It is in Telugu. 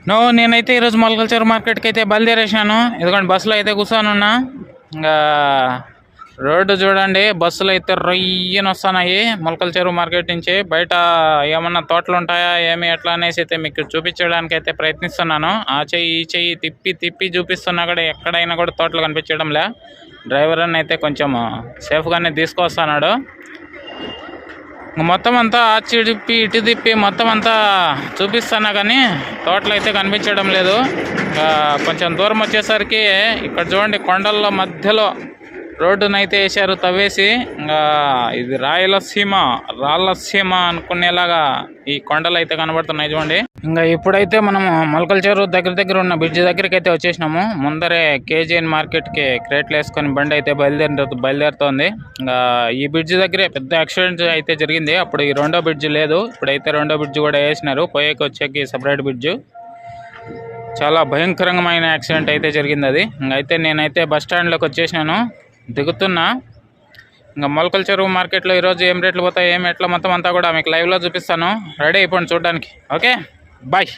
నేనైతే ఈరోజు మొలకల చెరువు మార్కెట్కి అయితే బయలుదేరేసాను. ఎందుకంటే బస్సులో అయితే కూర్చొని ఉన్నా. ఇంకా రోడ్డు చూడండి, బస్సులు అయితే రొయ్యని వస్తున్నాయి మొలకల చెరువు మార్కెట్ నుంచి. బయట ఏమన్నా తోటలు ఉంటాయా ఏమి ఎట్లా అనేసి అయితే మీకు చూపించడానికి అయితే ప్రయత్నిస్తున్నాను. ఆ చెయ్యి ఈ చెయ్యి తిప్పి తిప్పి చూపిస్తున్నా కూడా ఎక్కడైనా కూడా తోటలు కనిపించడంలే. డ్రైవర్ అని అయితే కొంచెం సేఫ్గానే తీసుకొస్తున్నాడు. మొత్తం అంతా ఆచి తిప్పి ఇటు తిప్పి మొత్తం అంతా చూపిస్తున్నా కానీ తోటలు అయితే కనిపించడం లేదు. కొంచెం దూరం వచ్చేసరికి ఇక్కడ చూడండి, కొండల మధ్యలో రోడ్డునైతే వేసారు తవ్వేసి. ఇంకా ఇది రాయలసీమ అనుకునేలాగా ఈ కొండలు అయితే కనబడుతున్నాయి చూడండి. ఇంకా ఇప్పుడైతే మనము మొలకల చెరువు దగ్గర ఉన్న బ్రిడ్జ్ దగ్గరికి అయితే వచ్చేసినాము. ముందరే కేజీఎన్ మార్కెట్కి క్రేట్లు వేసుకొని బండి అయితే బయలుదేరుతోంది. ఇంకా ఈ బ్రిడ్జ్ దగ్గరే పెద్ద యాక్సిడెంట్ అయితే జరిగింది. అప్పుడు ఈ రెండో బ్రిడ్జ్ లేదు, ఇప్పుడైతే రెండో బ్రిడ్జ్ కూడా వేసినారు. పోయేకి వచ్చేకి సపరేట్ బ్రిడ్జ్. చాలా భయంకరమైన యాక్సిడెంట్ అయితే జరిగింది అది. ఇంకైతే నేనైతే బస్ స్టాండ్లోకి వచ్చేసినాను, దిగుతున్నా. ఇంకా మొలకల చెరువు మార్కెట్లో ఈరోజు ఏం రేట్లు పోతాయి ఏం ఎట్లా మొత్తం అంతా కూడా మీకు లైవ్లో చూపిస్తాను. రెడీ అయిపోండి చూడడానికి. Okay, bye.